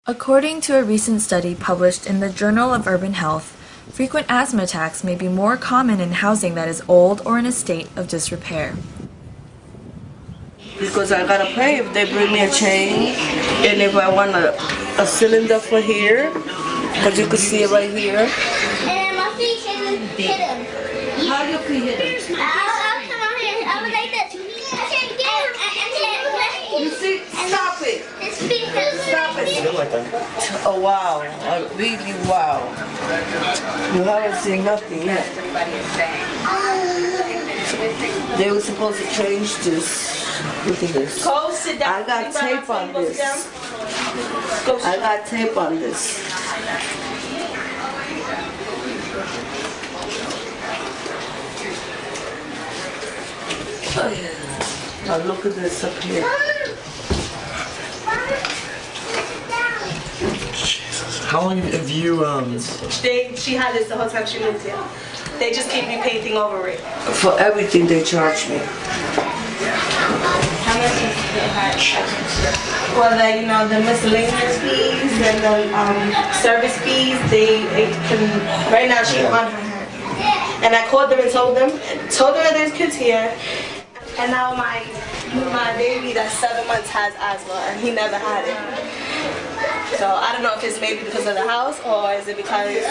According to a recent study published in the Journal of Urban Health, frequent asthma attacks may be more common in housing that is old or in a state of disrepair. Because I gotta pay if they bring me a chain, and if I want a cylinder for here, because you can see it right here. And my feet hidden. How your feet hidden? I was like this. You see? Stop it. His feet Stop it. Oh wow, really wow. You haven't seen nothing yet. They were supposed to change this. Look at this. I got tape on this. I got tape on this. Oh, yeah. Now look at this up here. Jesus. How long have you, She had this the whole time she moved here. They just keep repainting over it. For everything they charge me. How much is it? Well, the miscellaneous fees and the service fees, it can, right now she's on her hand. And I called them and told them that there's kids here. And now my baby that's 7 months has asthma and he never had it. So I don't know if it's maybe because of the house or is it because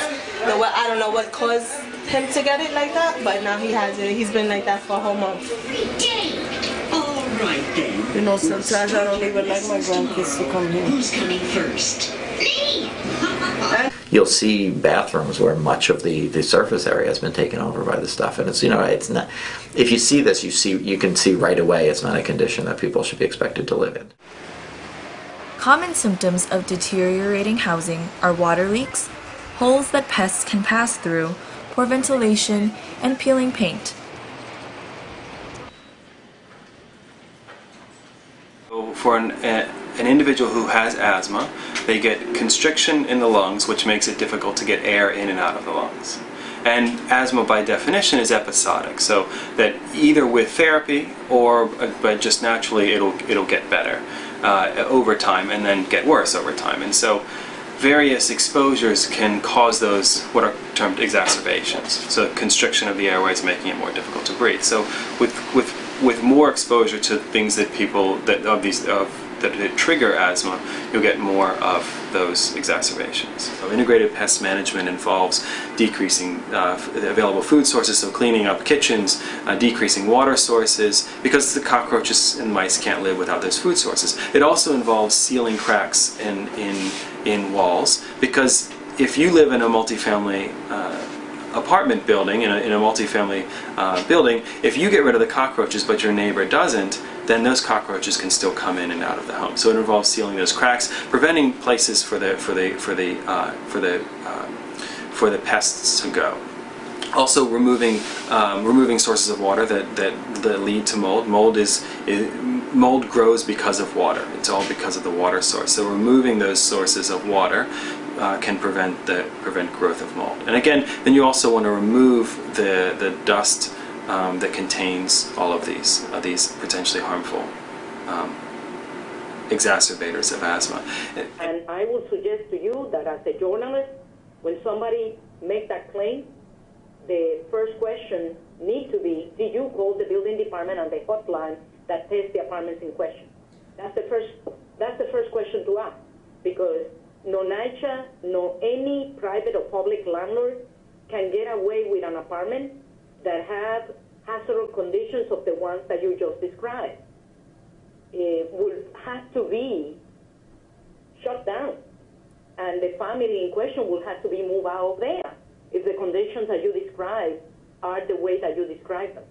I don't know what caused him to get it like that, but now he has it. He's been like that for a whole month. Right then. You know, sometimes I don't even like my grandkids to come here. Who's coming first? You'll see bathrooms where much of the surface area has been taken over by the stuff, and it's it's not. If you see this, you can see right away it's not a condition that people should be expected to live in. Common symptoms of deteriorating housing are water leaks, holes that pests can pass through, poor ventilation, and peeling paint. For an individual who has asthma, they get constriction in the lungs, which makes it difficult to get air in and out of the lungs. And asthma, by definition, is episodic, so that either with therapy or but just naturally it'll get better over time and then get worse over time. And so various exposures can cause those what are termed exacerbations. So constriction of the airways, making it more difficult to breathe. So with more exposure to things that that trigger asthma, you'll get more of those exacerbations. So integrated pest management involves decreasing available food sources, so cleaning up kitchens, decreasing water sources, because the cockroaches and mice can't live without those food sources. It also involves sealing cracks in walls, because if you live in a multifamily apartment building, in a multifamily building, if you get rid of the cockroaches but your neighbor doesn't, then those cockroaches can still come in and out of the home. So it involves sealing those cracks, preventing places for the pests to go. Also removing sources of water that lead to mold. Mold grows because of water. It's all because of the water source. So removing those sources of water can prevent growth of mold. And again, then you also want to remove the dust that contains all of these potentially harmful exacerbators of asthma. And I would suggest to you that as a journalist, when somebody makes that claim, the first question needs to be, did you call the building department and the hotline that tests the apartments in question? That's the first question to ask, because no NYCHA, no any private or public landlord can get away with an apartment that have hazardous conditions of the ones that you just described. It will have to be shut down, and the family in question will have to be moved out of there if the conditions that you describe are the way that you describe them.